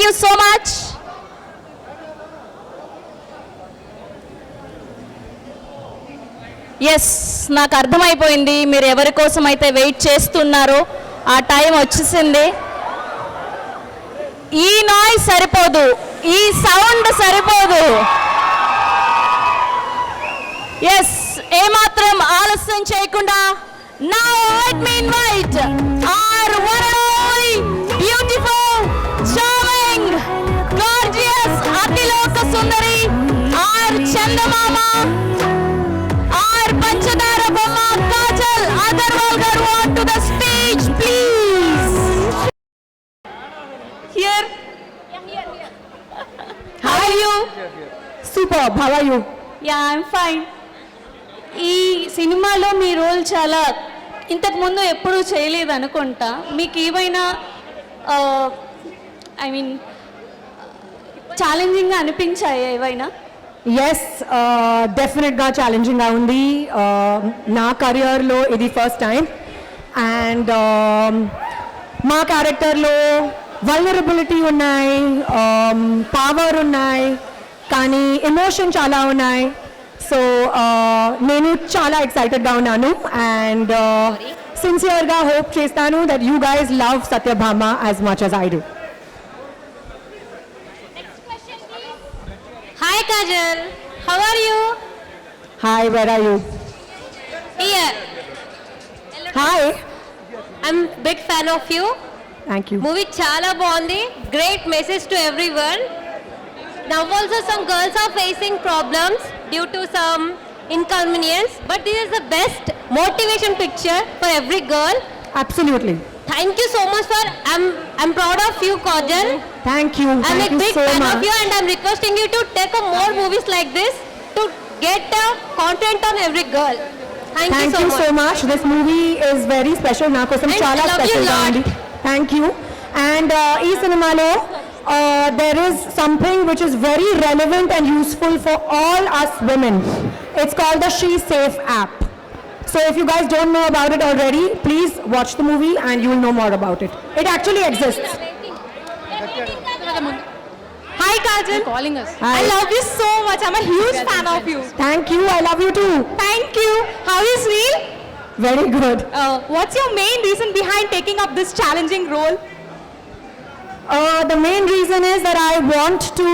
you so much. Yes, నాకు అర్థమైపోయింది మీరు ఎవరి కోసం అయితే వెయిట్ చేస్తున్నారో ఆ టైం వచ్చేసింది. ఈ నాయిస్ సరిపోదు, ఈ సౌండ్ సరిపోదు. ఎస్, ఏమాత్రం ఆలస్యం చేయకుండా now let me invite our one and only beautiful, charming, gorgeous Atiloka Sundari, our Chandamama, our Panchadara Bomma Kajal Agarwal garu onto the stage, please. Here. How are you? Superb. How are you? Yeah, I'm fine. ఈ సినిమాలో మీ role చాలా ఇంతకుముందు ఎప్పుడూ చేయలేదు అనుకుంటా. మీకు ఏమైనా I mean ఛాలెంజింగ్గా అనిపించాయా ఏవైనా? ఎస్, డెఫినెట్గా ఛాలెంజింగ్గా ఉంది. నా కెరియర్లో ఇది ఫస్ట్ టైం. అండ్ మా క్యారెక్టర్లో వల్నరబిలిటీ ఉన్నాయి, పవర్ ఉన్నాయి, కానీ ఎమోషన్ చాలా ఉన్నాయి. సో నేను చాలా ఎక్సైటెడ్గా ఉన్నాను అండ్ సిన్సియర్గా హోప్ చేస్తాను that you guys love Satyabhama as much as I do. Hi Kajal, how are you? Hi, where are you? Here. Hi, I'm big fan of you. Thank you. Movie చాలా బాగుంది. Great message to everyone. Now also some girls are facing problems due to some inconvenience, but this is the best motivation picture for every girl. Absolutely. Thank you so much for I'm proud of you, Kajal. Thank you. I'm a Thank you big so fan much. of you and I'm requesting you to take up more movies like this to get content on every girl. Thank you so much. This movie is very special. నా కోసం And చాలా I love you special గా lot. ఉంది. Thank you. And ఈ సినిమాలో there is something which is very relevant and useful for all us women. It's called the She Safe app. So if you guys don't know about it already, please watch the movie and you will know more about it. It actually exists. Hi Kajal. Calling us. Hi. I love you so much. I'm a huge fan of you. Thank you. I love you too. Thank you. How is Reel? Very good. What's your main reason behind taking up this challenging role? The main reason is that I want to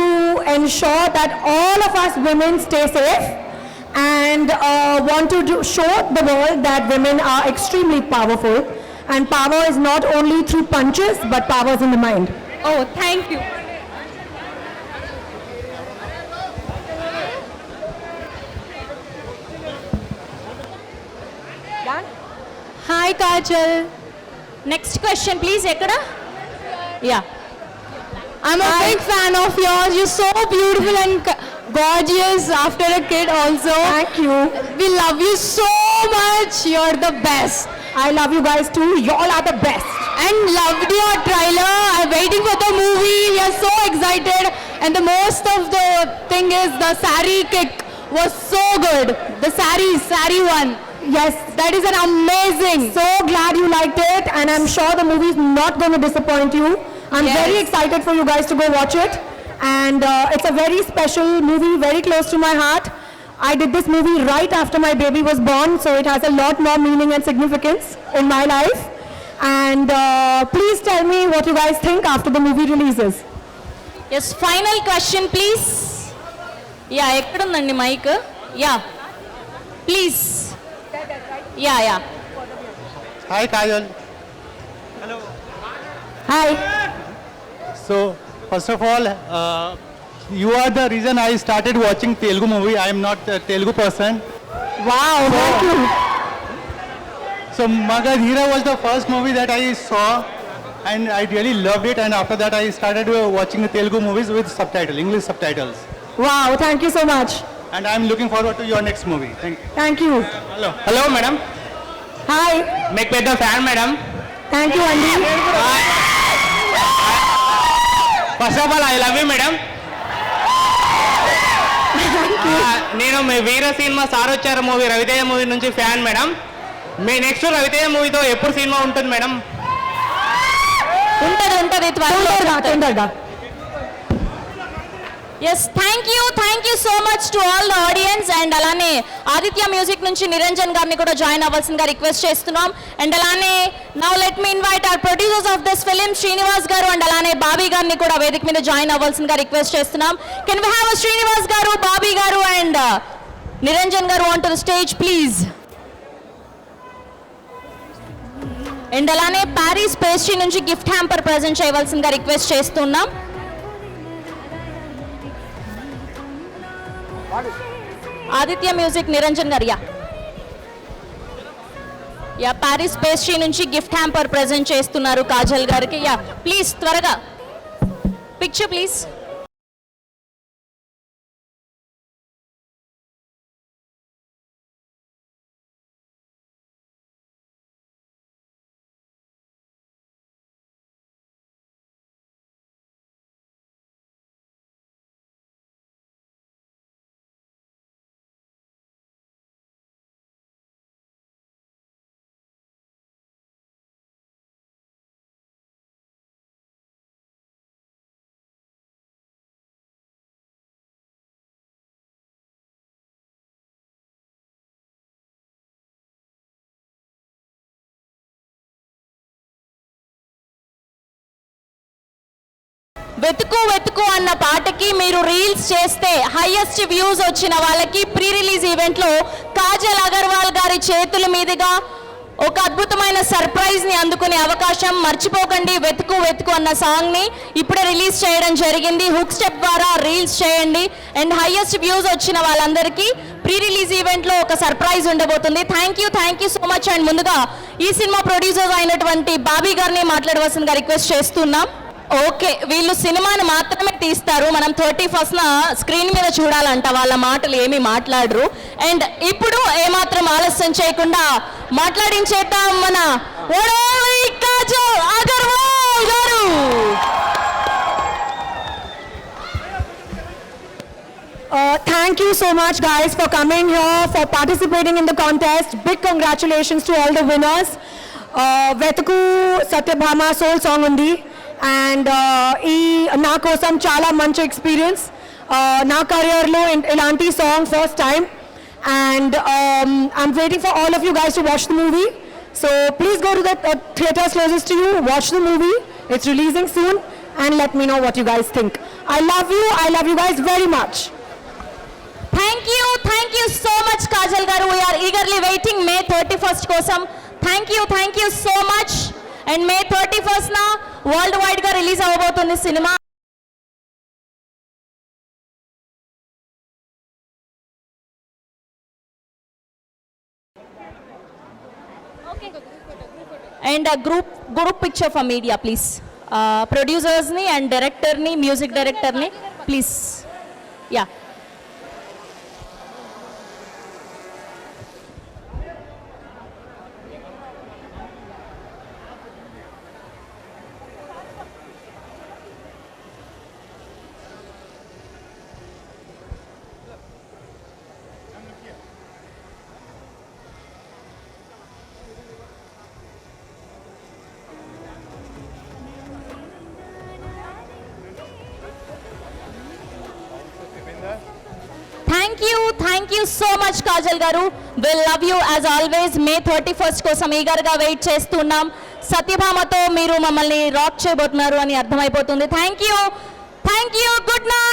ensure that all of us women stay safe and want to show the world that women are extremely powerful and power is not only through punches but power is in the mind. Oh, thank you. Hi Kajal. Next question please. Ekkada? Yeah. I'm a big fan of yours. You're so beautiful and gorgeous after a kid also. Thank you. We love you so much. You're the best. I love you guys too. You all are the best. And loved your trailer. I'm waiting for the movie. We are so excited. And the most of the thing is the saree kick was so good. The saree one. Yes, That is an amazing. so glad you liked it and I'm sure the movie is not going to disappoint you. I'm Yes. very excited for you guys to go watch it and it's a very special movie, very close to my heart. I did this movie right after my baby was born, so it has a lot more meaning and significance in my life. And please tell me what you guys think after the movie releases. Yes, final question please. Yeah, ekkadundandi mic? Yeah. Please. Yeah. Hi Kajal. Hi. So first of all, you are the reason I started watching Telugu movie. I am not a Telugu person. Wow, thank you. So Magadhira was the first movie that I saw and I really loved it, and after that I started watching the Telugu movies with subtitle, English subtitles. Wow, thank you so much. And I am looking forward to your next movie. Thank you. Thank you. Hello madam, Hi. మీకు పెద్ద fan madam. Thank you, Andy. First of all I love you madam. నేను మీ Veera cinema sir వచ్చారు movie, Ravi Teja movie నుంచి fan madam. మీ next Ravi Teja మూవీతో ఎప్పుడు cinema ఉంటుంది మేడం? ఉంటది తొందరగా. Yes thank you so much to all the audience. And అలానే ఆదిత్య మ్యూజిక్ నుంచి నిరంజన్ గారిని కూడా జాయిన్ అవ్వాల్సిందిగా రిక్వెస్ట్ చేస్తున్నాం. అండ్ అలానే now let me invite our producers of this film Srinivas garu and అలానే బాబీ గారిని కూడా వేదిక మీద జాయిన్ అవ్వాల్సిందిగా రిక్వెస్ట్ చేస్తున్నాం. Can we have Srinivas garu, Bobby garu and Niranjan garu on to the stage please. And అలానే ప్యారిస్ పేస్ట్రీ నుంచి గిఫ్ట్ హ్యాంపర్ ప్రజెంట్ చేయవలసిందిగా రిక్వెస్ట్ చేస్తున్నాం. Aditya music Niranjan garu yeah Paris pastry నుంచి గిఫ్ట్ హ్యాంపర్ ప్రజెంట్ చేస్తున్నారు కాజల్ గారికి. యా ప్లీజ్ త్వరగా పిక్చర్ ప్లీజ్. వెతుకు వెతుకు అన్న పాటకి మీరు రీల్స్ చేస్తే హైయెస్ట్ వ్యూస్ వచ్చిన వాళ్ళకి ప్రీ రిలీజ్ ఈవెంట్లో కాజల్ అగర్వాల్ గారి చేతుల మీదుగా ఒక అద్భుతమైన సర్ప్రైజ్ ని అందుకునే అవకాశం. మర్చిపోకండి, వెతుకు వెతుకు అన్న సాంగ్ ని ఇప్పుడే రిలీజ్ చేయడం జరిగింది. హుక్ స్టెప్ ద్వారా రీల్స్ చేయండి. అండ్ హైయెస్ట్ వ్యూస్ వచ్చిన వాళ్ళందరికీ ప్రీ రిలీజ్ ఈవెంట్ లో ఒక సర్ప్రైజ్ ఉండబోతుంది. Thank you so much. And ముందుగా ఈ సినిమా ప్రొడ్యూసర్స్ అయినటువంటి బాబీ గారిని మాట్లాడవలసిందిగా రిక్వెస్ట్ చేస్తున్నాం. ఓకే, వీళ్ళు సినిమాను మాత్రమే తీస్తారు, మనం 31st స్క్రీన్ మీద చూడాలంట, వాళ్ళ మాటలు ఏమీ మాట్లాడరు. అండ్ ఇప్పుడు ఏమాత్రం ఆలస్యం చేయకుండా మాట్లాడించేద్దాం మన ఓడోలి కాజల్ అగర్వాల్ గారు. Thank you so much guys for coming here, for participating in the contest. Big congratulations to all the winners. Vetuku Satyabhama soul song undi. And ఈ నా కోసం చాలా మంచి ఎక్స్పీరియన్స్ నా కెరియర్లో ఇలాంటి song first time. And I'm waiting for all of you guys to watch the movie. So please go to the theatres closest to you, watch the movie. It's releasing soon and let me know what you guys think. I love you guys very much. Thank you so much Kajal garu. We're eagerly waiting May 31st కోసం. Thank you so much. And May 31st world wide గా release అవ్వబోతుంది cinema. And group picture for media please. ప్రొడ్యూసర్స్ని and డైరెక్టర్ని, music డైరెక్టర్ని please. Yeah thank you so much Kajal గారు. Will love you as always. May 31st కోసం ఈగర్గా wait చేస్తున్నాం. సత్యభామతో మీరు మమ్మల్ని రాక్ చేయబోతున్నారు అని అర్థమైపోతుంది. Thank you. Good night.